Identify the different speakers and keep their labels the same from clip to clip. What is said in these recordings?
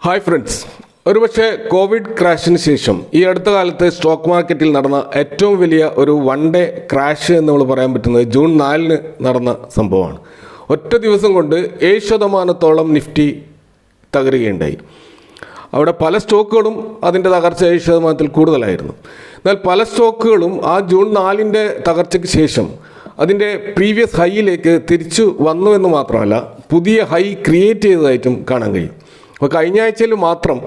Speaker 1: Hi friends, ഒരുപക്ഷെ Covid ക്രാഷിന് ശേഷം ഈ അടുത്ത കാലത്ത് സ്റ്റോക്ക് മാർക്കറ്റിൽ നടന്ന ഏറ്റവും വലിയ ഒരു വൺ ഡേ ക്രാഷ് എന്ന് നമ്മൾ പറയാൻ പറ്റുന്നത് ജൂൺ 4 നടന്ന സംഭവമാണ്. ഒറ്റ ദിവസം കൊണ്ട് 7% നിഫ്റ്റി തകരുകയുണ്ടായി. അവിടെ പല സ്റ്റോക്കുകളും അതിൻ്റെ തകർച്ച 7% കൂടുതലായിരുന്നു. എന്നാൽ പല സ്റ്റോക്കുകളും ആ ജൂൺ 4 തകർച്ചയ്ക്ക് ശേഷം അതിൻ്റെ പ്രീവിയസ് ഹൈയിലേക്ക് തിരിച്ചു വന്നു എന്ന് മാത്രമല്ല, പുതിയ ഹൈ ക്രിയേറ്റ് ചെയ്തതായിട്ടും കാണാൻ കഴിയും. അപ്പോൾ കഴിഞ്ഞ ആഴ്ചയിൽ മാത്രം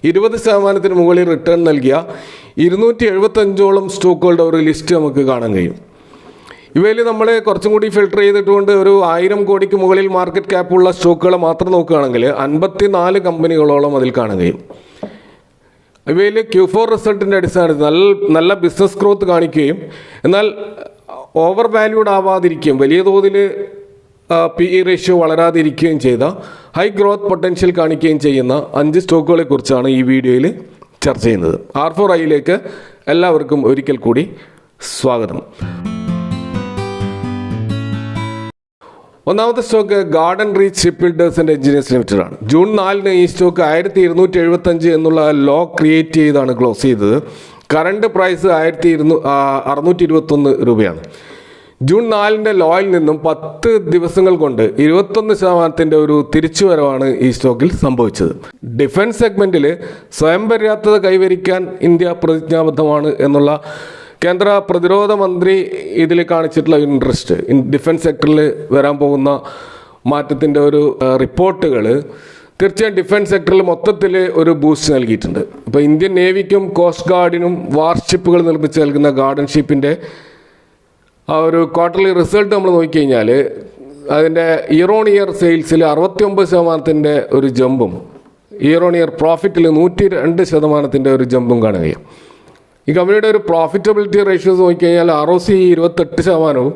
Speaker 1: 20% മുകളിൽ റിട്ടേൺ നൽകിയ 275 സ്റ്റോക്കുകളുടെ ഒരു ലിസ്റ്റ് നമുക്ക് കാണാൻ കഴിയും. ഇവയിൽ നമ്മൾ കുറച്ചും കൂടി ഫിൽട്ടർ ചെയ്തിട്ടുകൊണ്ട് ഒരു 1000 കോടിക്ക് മുകളിൽ മാർക്കറ്റ് ക്യാപ്പുള്ള സ്റ്റോക്കുകളെ മാത്രം നോക്കുകയാണെങ്കിൽ 54 കമ്പനികളോളം അതിൽ കാണാൻ കഴിയും. ഇവയിൽ Q4 റിസൾട്ടിൻ്റെ അടിസ്ഥാനത്തിൽ നല്ല ബിസിനസ് ഗ്രോത്ത് കാണിക്കുകയും എന്നാൽ ഓവർ വാല്യൂഡ് ആവാതിരിക്കുകയും വലിയ തോതിൽ PE റേഷ്യോ വളരാതിരിക്കുകയും ചെയ്ത ഹൈ ഗ്രോത്ത് പൊട്ടൻഷ്യൽ കാണിക്കുകയും ചെയ്യുന്ന 5 സ്റ്റോക്കുകളെ കുറിച്ചാണ് ഈ വീഡിയോയിൽ ചർച്ച ചെയ്യുന്നത്. R4iയിലേക്ക് എല്ലാവർക്കും ഒരിക്കൽ കൂടി സ്വാഗതം. ഒന്നാമത്തെ stock garden reach ship builders and engineers limited ആണ്. ജൂൺ 4 ഈ സ്റ്റോക്ക് 1275 എന്നുള്ള ലോ ക്രിയേറ്റ് ചെയ്താണ് ക്ലോസ് ചെയ്തത്. കറണ്ട് പ്രൈസ് 1621 രൂപയാണ്. ജൂൺ 4 ലോയിൽ നിന്നും 10 ദിവസങ്ങൾ കൊണ്ട് 21% ഒരു തിരിച്ചുവരവാണ് ഈ സ്റ്റോക്കിൽ സംഭവിച്ചത്. ഡിഫൻസ് സെഗ്മെന്റിൽ സ്വയം പര്യാപ്തത കൈവരിക്കാൻ ഇന്ത്യ പ്രതിജ്ഞാബദ്ധമാണ് എന്നുള്ള കേന്ദ്ര പ്രതിരോധ മന്ത്രി ഇതിൽ കാണിച്ചിട്ടുള്ള ഇൻട്രസ്റ്റ്, ഡിഫൻസ് സെക്ടറിൽ വരാൻ പോകുന്ന മാറ്റത്തിൻ്റെ ഒരു റിപ്പോർട്ടുകൾ തീർച്ചയായും ഡിഫൻസ് സെക്ടറിൽ മൊത്തത്തിൽ ഒരു ബൂസ്റ്റ് നൽകിയിട്ടുണ്ട്. ഇപ്പോൾ ഇന്ത്യൻ നേവിക്കും കോസ്റ്റ് ഗാർഡിനും വാർഷിപ്പുകൾ നിർമ്മിച്ച് നൽകുന്ന ഗാർഡൻ ഷിപ്പിൻ്റെ ആ ഒരു ക്വാർട്ടർലി റിസൾട്ട് നമ്മൾ നോക്കിക്കഴിഞ്ഞാൽ അതിൻ്റെ ഇയർ ഓൺ ഇയർ സെയിൽസിൽ 69% ഒരു ജമ്പും ഇയർ ഓൺ ഇയർ പ്രോഫിറ്റിൽ 102% ഒരു ജമ്പും കാണുകയും. ഈ കമ്പനിയുടെ ഒരു പ്രോഫിറ്റബിലിറ്റി റേഷ്യോസ് നോക്കിക്കഴിഞ്ഞാൽ ROC 28%,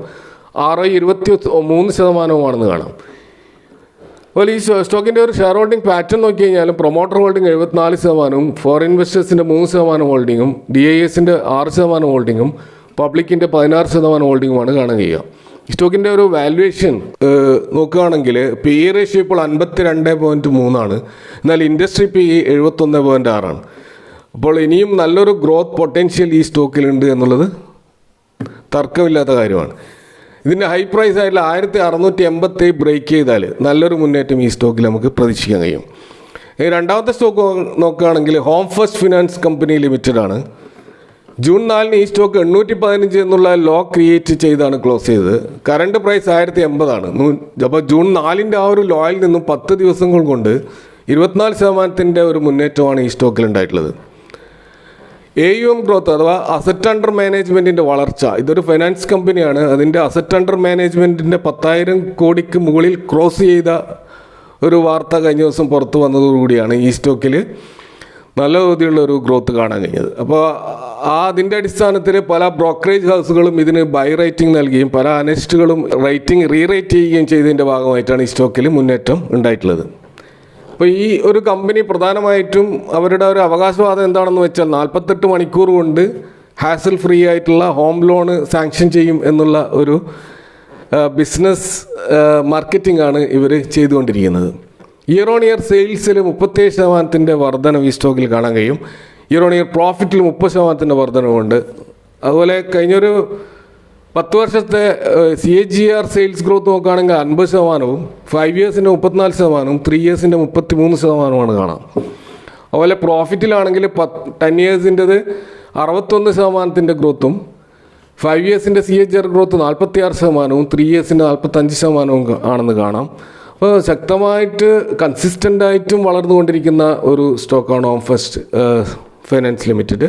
Speaker 1: ROE 23%ആണെന്ന് കാണാം. അതുപോലെ ഈ സ്റ്റോക്കിൻ്റെ ഒരു ഷെയർ ഹോൾഡിംഗ് പാറ്റേൺ നോക്കിക്കഴിഞ്ഞാലും പ്രൊമോട്ടർ ഹോൾഡിംഗ് 74%, ഫോറിൻ ഇൻവെസ്റ്റേഴ്സിൻ്റെ 3% ഹോൾഡിങ്ങും, DISൻ്റെ 6% ഹോൾഡിങ്ങും, പബ്ലിക്കിൻ്റെ 16% ഹോൾഡിങ്ങുമാണ് കാണാൻ കഴിയുക. ഈ സ്റ്റോക്കിൻ്റെ ഒരു വാല്യുവേഷൻ നോക്കുകയാണെങ്കിൽ PE റേഷ്യോ ഇപ്പോൾ 52.3 എന്നാൽ ഇൻഡസ്ട്രി PE 71.6. അപ്പോൾ ഇനിയും നല്ലൊരു ഗ്രോത്ത് പൊട്ടൻഷ്യൽ ഈ സ്റ്റോക്കിലുണ്ട് എന്നുള്ളത് തർക്കമില്ലാത്ത കാര്യമാണ്. ഇതിൻ്റെ ഹൈ പ്രൈസ് ആയിട്ടുള്ള 1680 ബ്രേക്ക് ചെയ്താൽ നല്ലൊരു മുന്നേറ്റം ഈ സ്റ്റോക്കിൽ നമുക്ക് പ്രതീക്ഷിക്കാൻ കഴിയും. രണ്ടാമത്തെ സ്റ്റോക്ക് നോക്കുകയാണെങ്കിൽ home first finance company limited ആണ്. ജൂൺ 4 ഈ സ്റ്റോക്ക് 815 എന്നുള്ള ലോ ക്രിയേറ്റ് ചെയ്താണ് ക്ലോസ് ചെയ്തത്. കറണ്ട് പ്രൈസ് 1080 അപ്പോൾ ജൂൺ 4 ആ ഒരു ലോയിൽ നിന്നും 10 ദിവസങ്ങൾ കൊണ്ട് 24% ഒരു മുന്നേറ്റമാണ് ഈ സ്റ്റോക്കിൽ ഉണ്ടായിട്ടുള്ളത്. AUM ഗ്രോത്ത് അഥവാ അസറ്റ് അണ്ടർ മാനേജ്മെൻറ്റിൻ്റെ വളർച്ച, ഇതൊരു ഫൈനാൻസ് കമ്പനിയാണ്. അതിൻ്റെ അസറ്റ് അണ്ടർ മാനേജ്മെൻറ്റിൻ്റെ 10,000 കോടിക്ക് മുകളിൽ ക്രോസ് ചെയ്ത ഒരു വാർത്ത കഴിഞ്ഞ ദിവസം പുറത്തു വന്നതോടുകൂടിയാണ് ഈ സ്റ്റോക്കിൽ നല്ല തോതിലുള്ള ഒരു ഗ്രോത്ത് കാണാൻ കഴിഞ്ഞത്. അപ്പോൾ അതിൻ്റെ അടിസ്ഥാനത്തിൽ പല ബ്രോക്കറേജ് ഹൗസുകളും ഇതിന് ബൈ റേറ്റിംഗ് നൽകുകയും പല അനലിസ്റ്റുകളും റീറേറ്റ് ചെയ്യുകയും ചെയ്തതിൻ്റെ ഭാഗമായിട്ടാണ് ഈ സ്റ്റോക്കിൽ മുന്നേറ്റം ഉണ്ടായിട്ടുള്ളത്. അപ്പോൾ ഈ ഒരു കമ്പനി പ്രധാനമായിട്ടും അവരുടെ ഒരു അവകാശവാദം എന്താണെന്ന് വെച്ചാൽ 48 മണിക്കൂർ കൊണ്ട് ഹാസൽ ഫ്രീ ആയിട്ടുള്ള ഹോം ലോണ് സാങ്ഷൻ ചെയ്യും എന്നുള്ള ഒരു ബിസിനസ് മാർക്കറ്റിംഗ് ആണ് ഇവർ ചെയ്തുകൊണ്ടിരിക്കുന്നത്. ഇയർ ഓൺ ഇയർ സെയിൽസിൽ 37% വർധനം ഈ സ്റ്റോക്കിൽ കാണാൻ കഴിയും. ഇയർ ഓൺ ഇയർ പ്രോഫിറ്റിൽ 30% വർധനവുണ്ട്. അതുപോലെ കഴിഞ്ഞൊരു 10 വർഷത്തെ CAGR സെയിൽസ് ഗ്രോത്ത് നോക്കുകയാണെങ്കിൽ 50%, 5 ഇയേഴ്സിൻ്റെ 34%, 3 ഇയേഴ്സിൻ്റെ 33% കാണാം. അതുപോലെ പ്രോഫിറ്റിലാണെങ്കിൽ 10 ഇയേഴ്സിൻ്റെത് 61% ഗ്രോത്തും, 5 ഇയേഴ്സിൻ്റെ CAGR ഗ്രോത്ത് 46%, 3 ഇയേഴ്സിൻ്റെ 45% ആണെന്ന് കാണാം. അപ്പോൾ ശക്തമായിട്ട് കൺസിസ്റ്റൻ്റായിട്ടും വളർന്നുകൊണ്ടിരിക്കുന്ന ഒരു സ്റ്റോക്കാണ് ഹോം ഫസ്റ്റ് ഫൈനാൻസ് ലിമിറ്റഡ്.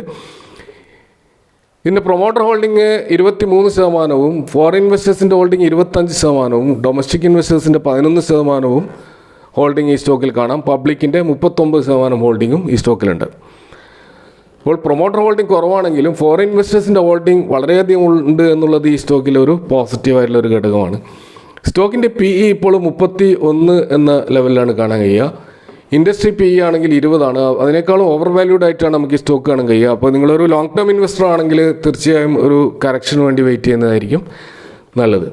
Speaker 1: ഇതിൻ്റെ പ്രൊമോട്ടർ ഹോൾഡിംഗ് 23%, ഫോറിൻ ഇൻവെസ്റ്റേഴ്സിൻ്റെ ഹോൾഡിംഗ് 25%, ഡൊമസ്റ്റിക് ഇൻവെസ്റ്റേഴ്സിൻ്റെ 11% ഹോൾഡിംഗ് ഈ സ്റ്റോക്കിൽ കാണാം. പബ്ലിക്കിൻ്റെ 39% ഹോൾഡിങ്ങും ഈ സ്റ്റോക്കിലുണ്ട്. അപ്പോൾ പ്രൊമോട്ടർ ഹോൾഡിംഗ് കുറവാണെങ്കിലും ഫോറിൻ ഇൻവെസ്റ്റേഴ്സിൻ്റെ ഹോൾഡിംഗ് വളരെയധികം ഉണ്ട് എന്നുള്ളത് ഈ സ്റ്റോക്കിൽ ഒരു പോസിറ്റീവായിട്ടുള്ള ഒരു ഘടകമാണ്. സ്റ്റോക്കിൻ്റെ PE ഇപ്പോൾ 31 എന്ന ലെവലിലാണ് കാണാൻ കഴിയുക. ഇൻഡസ്ട്രി PE ആണെങ്കിൽ 20, അതിനേക്കാളും ഓവർ വാല്യൂഡ് ആയിട്ടാണ് നമുക്ക് ഈ സ്റ്റോക്ക് കാണാൻ കഴിയുക. അപ്പോൾ നിങ്ങളൊരു ലോങ് ടേം ഇൻവെസ്റ്റർ ആണെങ്കിൽ തീർച്ചയായും ഒരു കറക്ഷന് വേണ്ടി വെയിറ്റ് ചെയ്യുന്നതായിരിക്കും നല്ലത്.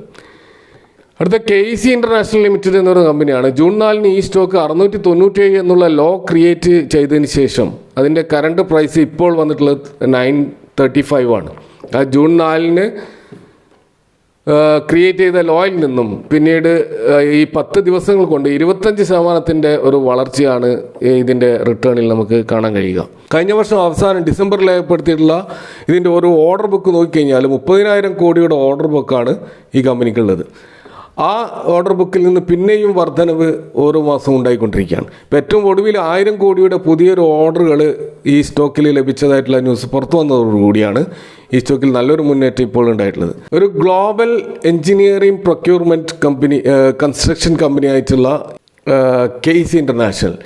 Speaker 1: അടുത്ത KEC ഇന്റർനാഷണൽ ലിമിറ്റഡ് എന്നൊരു കമ്പനിയാണ്. ജൂൺ 4 ഈ സ്റ്റോക്ക് 697 എന്നുള്ള ലോ ക്രിയേറ്റ് ചെയ്തതിന് ശേഷം അതിൻ്റെ കറണ്ട് പ്രൈസ് ഇപ്പോൾ വന്നിട്ടുള്ളത് 935 ആണ്. ആ ജൂൺ 4 ക്രിയേറ്റ് ചെയ്ത ലോയിൽ നിന്നും പിന്നീട് ഈ 10 ദിവസങ്ങൾ കൊണ്ട് 25% ഒരു വളർച്ചയാണ് ഇതിൻ്റെ റിട്ടേണിൽ നമുക്ക് കാണാൻ കഴിയുക. കഴിഞ്ഞ വർഷം അവസാനം ഡിസംബറിൽ ഏർപ്പെടുത്തിയിട്ടുള്ള ഇതിൻ്റെ ഒരു ഓർഡർ ബുക്ക് നോക്കിക്കഴിഞ്ഞാൽ 30,000 കോടിയുടെ ഓർഡർ ബുക്കാണ് ഈ കമ്പനിക്കുള്ളത്. ആ ഓർഡർ ബുക്കിൽ നിന്ന് പിന്നെയും വർധനവ് ഓരോ മാസവും ഉണ്ടായിക്കൊണ്ടിരിക്കുകയാണ്. ഇപ്പോൾ ഏറ്റവും ഒടുവിൽ 1000 കോടിയുടെ പുതിയൊരു ഓർഡറുകൾ ഈ സ്റ്റോക്കിൽ ലഭിച്ചതായിട്ടുള്ള ന്യൂസ് പുറത്തു വന്നതോടുകൂടിയാണ് ഈ സ്റ്റോക്കിൽ നല്ലൊരു മുന്നേറ്റം ഇപ്പോൾ ഉണ്ടായിട്ടുള്ളത്. ഒരു global engineering procurement company, construction company ആയിട്ടുള്ള KEC ഇന്റർനാഷണൽ,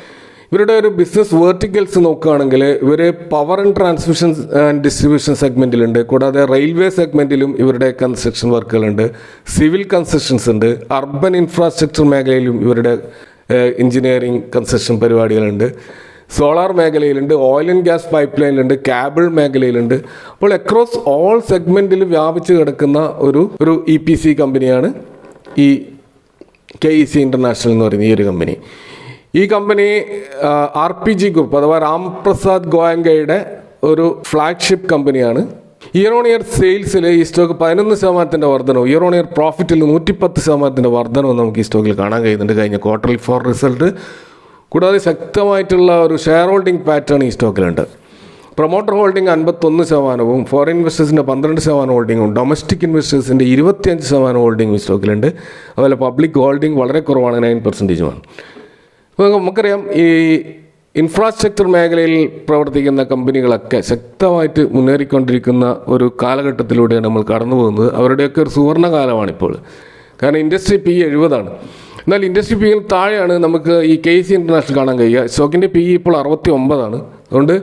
Speaker 1: ഇവരുടെ ഒരു ബിസിനസ് വേർട്ടിക്കൽസ് നോക്കുകയാണെങ്കിൽ ഇവർ power and transmission and distribution സെഗ്മെൻറ്റിലുണ്ട്. കൂടാതെ റെയിൽവേ സെഗ്മെൻറ്റിലും ഇവരുടെ കൺസ്ട്രക്ഷൻ വർക്കുകളുണ്ട്, സിവിൽ കൺസ്ട്രക്ഷൻസ് ഉണ്ട്, അർബൻ ഇൻഫ്രാസ്ട്രക്ചർ മേഖലയിലും ഇവരുടെ എഞ്ചിനീയറിംഗ് കൺസ്ട്രക്ഷൻ പരിപാടികളുണ്ട്, സോളാർ മേഖലയിലുണ്ട്, ഓയിൽ ആൻഡ് ഗ്യാസ് പൈപ്പ് ലൈനിലുണ്ട്, കേബിൾ മേഖലയിലുണ്ട്. അപ്പോൾ അക്രോസ് ഓൾ സെഗ്മെൻറ്റിൽ വ്യാപിച്ച് കിടക്കുന്ന ഒരു EPC കമ്പനിയാണ് ഈ KEC ഇന്റർനാഷണൽ എന്ന് പറയുന്ന ഈ ഒരു കമ്പനി. ഈ കമ്പനി RPG ഗ്രൂപ്പ് അഥവാ രാംപ്രസാദ് ഗോയങ്കയുടെ ഒരു ഫ്ലാഗ്ഷിപ്പ് കമ്പനിയാണ്. ഇയർ ഓൺ ഇയർ സെയിൽസിൽ ഈ സ്റ്റോക്ക് 11% വർധനവും ഇയർ ഓൺ ഇയർ പ്രോഫിറ്റിൽ 110% വർധനവും നമുക്ക് ഈ സ്റ്റോക്കിൽ കാണാൻ കഴിയുന്നുണ്ട് കഴിഞ്ഞ ക്വാർട്ടർലി ഫോർ റിസൾട്ട്. കൂടാതെ ശക്തമായിട്ടുള്ള ഒരു ഷെയർ ഹോൾഡിംഗ് പാറ്റേൺ ഈ സ്റ്റോക്കിലുണ്ട്. പ്രൊമോട്ടർ ഹോൾഡിംഗ് 51%, ഫോറിൻ ഇൻവെസ്റ്റേഴ്സിൻ്റെ 12% ഹോൾഡിങ്ങും, ഡൊമസ്റ്റിക് ഇൻവെസ്റ്റേഴ്സിൻ്റെ 25% ഹോൾഡിംഗ് ഈ സ്റ്റോക്കിലുണ്ട്. അതുപോലെ പബ്ലിക് ഹോൾഡിംഗ് വളരെ കുറവാണ്, 9%. അപ്പോൾ നമുക്കറിയാം ഈ ഇൻഫ്രാസ്ട്രക്ചർ മേഖലയിൽ പ്രവർത്തിക്കുന്ന കമ്പനികളൊക്കെ ശക്തമായിട്ട് മുന്നേറിക്കൊണ്ടിരിക്കുന്ന ഒരു കാലഘട്ടത്തിലൂടെയാണ് നമ്മൾ കടന്നു പോകുന്നത്. അവരുടെയൊക്കെ ഒരു സുവർണ്ണ കാലമാണിപ്പോൾ. കാരണം ഇൻഡസ്ട്രി PE 70 എന്നാൽ ഇൻഡസ്ട്രി PE താഴെയാണ് നമുക്ക് ഈ KEC ഇന്റർനാഷണൽ കാണാൻ കഴിയുക. സ്റ്റോക്കിൻ്റെ PE ഇപ്പോൾ 69. അതുകൊണ്ട്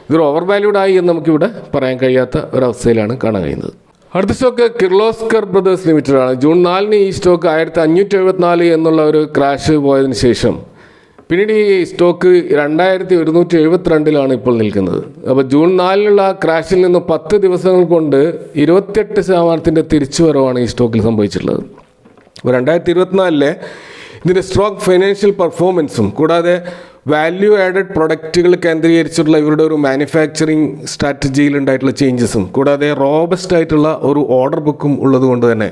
Speaker 1: ഇതൊരു ഓവർ വാല്യൂഡ് ആയി എന്ന് നമുക്കിവിടെ പറയാൻ കഴിയാത്ത ഒരവസ്ഥയിലാണ് കാണാൻ കഴിയുന്നത്. അടുത്ത സ്റ്റോക്ക് കിർലോസ്കർ ബ്രദേഴ്സ് ലിമിറ്റഡ് ആണ്. ജൂൺ 4 ഈ സ്റ്റോക്ക് 1574 എന്നുള്ള ഒരു ക്രാഷ് പോയതിന് ശേഷം പിന്നീട് ഈ സ്റ്റോക്ക് 2172 ഇപ്പോൾ നിൽക്കുന്നത്. അപ്പോൾ ജൂൺ 4 ആ ക്രാഷിൽ നിന്ന് 10 ദിവസങ്ങൾ കൊണ്ട് 28% തിരിച്ചുവരവാണ് ഈ സ്റ്റോക്കിൽ സംഭവിച്ചിട്ടുള്ളത്. അപ്പോൾ 2024 ഇതിൻ്റെ സ്ട്രോങ് ഫൈനാൻഷ്യൽ പെർഫോമൻസും കൂടാതെ വാല്യൂ ആഡഡ് പ്രൊഡക്റ്റുകൾ കേന്ദ്രീകരിച്ചിട്ടുള്ള ഇവരുടെ ഒരു മാനുഫാക്ചറിങ് സ്ട്രാറ്റജിയിൽ ഉണ്ടായിട്ടുള്ള ചേഞ്ചസും കൂടാതെ റോബസ്റ്റ് ആയിട്ടുള്ള ഒരു ഓർഡർ ബുക്കും ഉള്ളത് കൊണ്ട് തന്നെ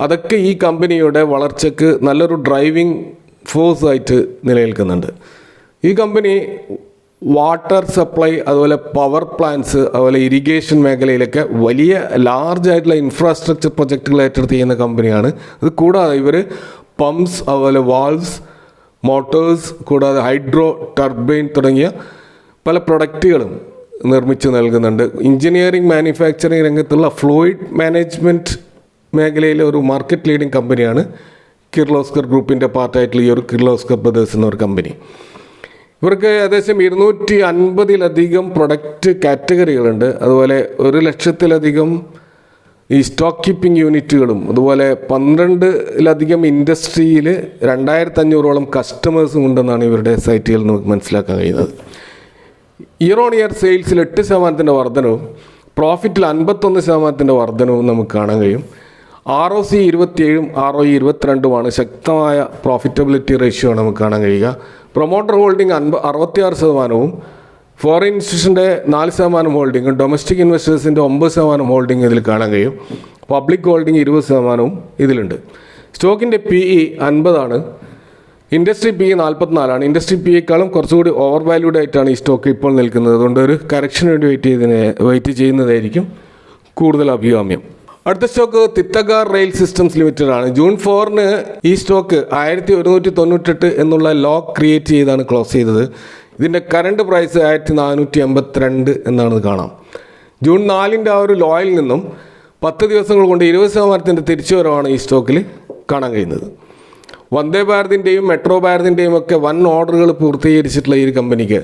Speaker 1: അതൊക്കെ ഈ കമ്പനിയുടെ വളർച്ചയ്ക്ക് നല്ലൊരു ഡ്രൈവിംഗ് ഫോഴ്സ് ആയിട്ട് നിലനിൽക്കുന്നുണ്ട്. ഈ കമ്പനി വാട്ടർ സപ്ലൈ, അതുപോലെ പവർ പ്ലാന്റ്സ്, അതുപോലെ ഇറിഗേഷൻ മേഖലയിലൊക്കെ വലിയ ലാർജ് ആയിട്ടുള്ള ഇൻഫ്രാസ്ട്രക്ചർ പ്രൊജക്റ്റുകൾ ഏറ്റെടുത്ത് ചെയ്യുന്ന കമ്പനിയാണ്. ഇത് കൂടാതെ ഇവർ പമ്പ്സ്, അതുപോലെ വാൾവ്സ്, മോട്ടോഴ്സ്, കൂടാതെ ഹൈഡ്രോ ടർബൈൻ തുടങ്ങിയ പല പ്രൊഡക്റ്റുകളും നിർമ്മിച്ച് നൽകുന്നുണ്ട്. എഞ്ചിനീയറിംഗ് മാനുഫാക്ചറിങ് രംഗത്തുള്ള ഫ്ലൂയിഡ് മാനേജ്മെൻറ്റ് മേഖലയിലെ ഒരു മാർക്കറ്റ് ലീഡിംഗ് കമ്പനിയാണ് കിർലോസ്കർ ഗ്രൂപ്പിൻ്റെ പാർട്ടായിട്ടുള്ള ഈ ഒരു കിർലോസ്കർ ബ്രദേഴ്സ് എന്നൊരു കമ്പനി. ഇവർക്ക് ഏകദേശം 250-ലധികം പ്രൊഡക്റ്റ് കാറ്റഗറികളുണ്ട്. അതുപോലെ 100,000-ലധികം ഈ സ്റ്റോക്ക് കീപ്പിംഗ് യൂണിറ്റുകളും, അതുപോലെ 12-ലധികം ഇൻഡസ്ട്രിയിൽ 2500-ഓളം കസ്റ്റമേഴ്സും ഉണ്ടെന്നാണ് ഇവരുടെ സൈറ്റുകൾ നമുക്ക് മനസ്സിലാക്കാൻ കഴിയുന്നത്. ഇയർ ഓൺ ഇയർ സെയിൽസിൽ 8% വർധനവും പ്രോഫിറ്റിൽ 51% വർധനവും നമുക്ക് കാണാൻ കഴിയും. ROC 27, ROE 22 ശക്തമായ പ്രോഫിറ്റബിലിറ്റി റേഷ്യോ ആണ് നമുക്ക് കാണാൻ കഴിയുക. പ്രൊമോട്ടർ ഹോൾഡിംഗ് 66%, ഫോറിൻ ഇൻസ്റ്റിറ്റ്യൂഷൻ്റെ 4% ഹോൾഡിങ്ങും, ഡൊമസ്റ്റിക് ഇൻവെസ്റ്റേഴ്സിൻ്റെ 9% ഹോൾഡിംഗ് ഇതിൽ കാണാൻ കഴിയും. പബ്ലിക് ഹോൾഡിംഗ് 20% ഇതിലുണ്ട്. സ്റ്റോക്കിൻ്റെ PE 50, ഇൻഡസ്ട്രി PE 44. ഇൻഡസ്ട്രി PEക്കാളും കുറച്ചുകൂടി ഓവർ വാല്യൂഡ് ആയിട്ടാണ് ഈ സ്റ്റോക്ക് ഇപ്പോൾ നിൽക്കുന്നത്. അതുകൊണ്ട് ഒരു കറക്ഷന് വേണ്ടി വെയിറ്റ് ചെയ്യുന്നതായിരിക്കും കൂടുതൽ അഭികാമ്യം. അടുത്ത സ്റ്റോക്ക് തിത്തഗാർ റെയിൽ സിസ്റ്റംസ് ലിമിറ്റഡ് ആണ്. ജൂൺ 4 ഈ സ്റ്റോക്ക് 1198 എന്നുള്ള ലോ ക്രിയേറ്റ് ചെയ്താണ് ക്ലോസ് ചെയ്തത്. ഇതിൻ്റെ കറണ്ട് പ്രൈസ് 1482 എന്നാണ് കാണാം. ജൂൺ 4 ആ ഒരു ലോയിൽ നിന്നും 10 ദിവസങ്ങൾ കൊണ്ട് 20% തിരിച്ചുവരവാണ് ഈ സ്റ്റോക്കിൽ കാണാൻ കഴിയുന്നത്. വന്ദേ ഭാരതിൻ്റെയും മെട്രോ ഭാരതിൻ്റെയും ഒക്കെ വൻ ഓർഡറുകൾ പൂർത്തീകരിച്ചിട്ടുള്ള ഈ കമ്പനിക്ക്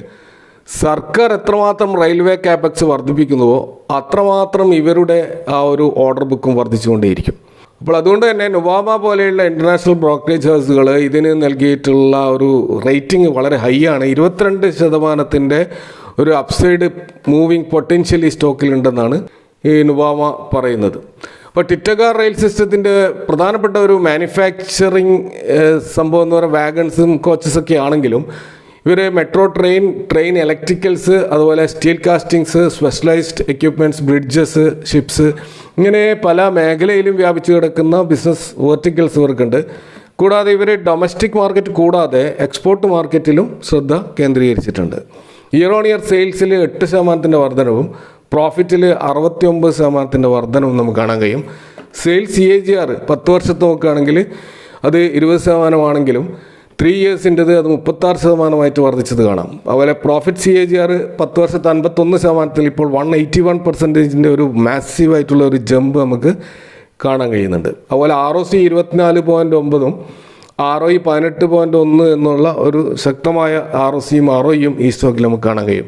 Speaker 1: സർക്കാർ എത്രമാത്രം റെയിൽവേ കാപ്പക്സ് വർദ്ധിപ്പിക്കുന്നുവോ അത്രമാത്രം ഇവരുടെ ആ ഒരു ഓർഡർ ബുക്കും വർദ്ധിച്ചുകൊണ്ടേയിരിക്കും. അപ്പോൾ അതുകൊണ്ട് തന്നെ നുവാമ പോലെയുള്ള ഇൻ്റർനാഷണൽ ബ്രോക്കറേജ് ഹൗസുകൾ ഇതിന് നൽകിയിട്ടുള്ള ഒരു റേറ്റിംഗ് വളരെ ഹൈ ആണ്. 22% ഒരു അപ്സൈഡ് മൂവിങ് പൊട്ടൻഷ്യൽ ഈ സ്റ്റോക്കിലുണ്ടെന്നാണ് ഈ നുവാമ പറയുന്നത്. അപ്പോൾ ടിറ്റഗാർ റെയിൽ സിസ്റ്റത്തിൻ്റെ പ്രധാനപ്പെട്ട ഒരു മാനുഫാക്ചറിങ് സംഭവം എന്ന് പറയുന്നത് വാഗൺസും കോച്ചസൊക്കെ ആണെങ്കിലും ഇവർ മെട്രോ ട്രെയിൻ ഇലക്ട്രിക്കൽസ്, അതുപോലെ steel castings, specialised equipments, bridges, ships, ഇങ്ങനെ പല മേഖലയിലും വ്യാപിച്ചു കിടക്കുന്ന ബിസിനസ് വെർട്ടിക്കൽസ് ഇവർക്കുണ്ട്. കൂടാതെ ഇവർ ഡൊമസ്റ്റിക് മാർക്കറ്റ് കൂടാതെ എക്സ്പോർട്ട് മാർക്കറ്റിലും ശ്രദ്ധ കേന്ദ്രീകരിച്ചിട്ടുണ്ട്. ഇയർ ഓൺ ഇയർ സെയിൽസിൽ 8% വർധനവും പ്രോഫിറ്റിൽ 69% വർധനവും നമുക്ക് കാണാൻ കഴിയും. സെയിൽസ് CAGR 10 വർഷത്തെ നോക്കുകയാണെങ്കിൽ അത് 20% 3 ഇയേഴ്സിൻ്റെത് അത് 36% വർദ്ധിച്ചത് കാണാം. അതുപോലെ പ്രോഫിറ്റ് CAGR 10 വർഷത്തെ 51% ഇപ്പോൾ 181% ഒരു മാസീവായിട്ടുള്ള ഒരു ജമ്പ് നമുക്ക് കാണാൻ കഴിയുന്നുണ്ട്. അതുപോലെ ROC 24.9 ROE 18.1 എന്നുള്ള ഒരു ശക്തമായ ROCയും ROEയും ഈ സ്റ്റോക്കിൽ നമുക്ക് കാണാൻ കഴിയും.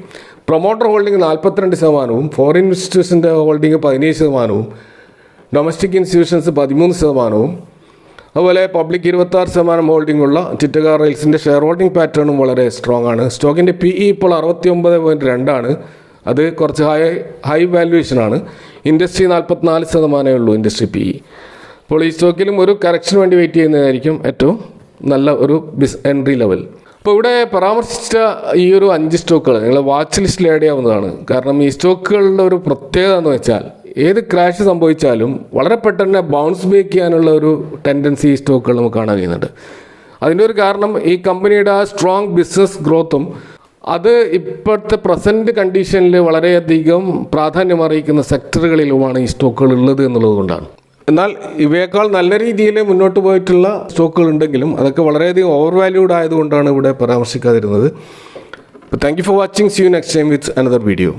Speaker 1: പ്രൊമോട്ടർ ഹോൾഡിംഗ് 42%, ഫോറിൻ ഇൻസ്റ്റിറ്റ്യൂഷൻ്റെ ഹോൾഡിംഗ് 17%, ഡൊമസ്റ്റിക് ഇൻസ്റ്റിറ്റ്യൂഷൻസ് 13%, അതുപോലെ പബ്ലിക് 26% ഹോൾഡിംഗ് ഉള്ള ടിറ്റഗാർ റെയിൽസിൻ്റെ ഷെയർ ഹോൾഡിംഗ് പാറ്റേണും വളരെ സ്ട്രോങ് ആണ്. സ്റ്റോക്കിൻ്റെ PE ഇപ്പോൾ 69.2 ആണ്. അത് കുറച്ച് ഹൈ വാല്യുവേഷനാണ്. ഇൻഡസ്ട്രി 44% ഉള്ളൂ ഇൻഡസ്ട്രി PE. അപ്പോൾ ഈ സ്റ്റോക്കിലും ഒരു കറക്ഷൻ വേണ്ടി വെയിറ്റ് ചെയ്യുന്നതായിരിക്കും ഏറ്റവും നല്ല ഒരു എൻട്രി ലെവൽ. അപ്പോൾ ഇവിടെ പരാമർശിച്ച ഈ ഒരു 5 സ്റ്റോക്കുകൾ നിങ്ങൾ വാച്ച് ലിസ്റ്റിൽ ആഡ് ചെയ്യാവുന്നതാണ്. കാരണം ഈ സ്റ്റോക്കുകളുടെ ഒരു പ്രത്യേകത എന്ന് വെച്ചാൽ ഏത് ക്രാഷ് സംഭവിച്ചാലും വളരെ പെട്ടെന്ന് ബൗൺസ് ബാക്ക് ചെയ്യാനുള്ള ഒരു ടെൻഡൻസി ഈ സ്റ്റോക്കുകൾ നമുക്ക് കാണാൻ കഴിയുന്നുണ്ട്. അതിൻ്റെ ഒരു കാരണം ഈ കമ്പനിയുടെ ആ സ്ട്രോങ് ബിസിനസ് ഗ്രോത്തും അത് ഇപ്പോഴത്തെ പ്രസൻറ്റ് കണ്ടീഷനിൽ വളരെയധികം പ്രാധാന്യം അറിയിക്കുന്ന സെക്ടറുകളിലുമാണ് ഈ സ്റ്റോക്കുകൾ ഉള്ളത് എന്നുള്ളത് കൊണ്ടാണ്. എന്നാൽ ഇവയേക്കാൾ നല്ല രീതിയിൽ മുന്നോട്ട് പോയിട്ടുള്ള സ്റ്റോക്കുകൾ ഉണ്ടെങ്കിലും അതൊക്കെ വളരെയധികം ഓവർ വാല്യൂഡ് ആയതുകൊണ്ടാണ് ഇവിടെ പരാമർശിക്കാതിരുന്നത്. Thank you for watching. See you next time with another video.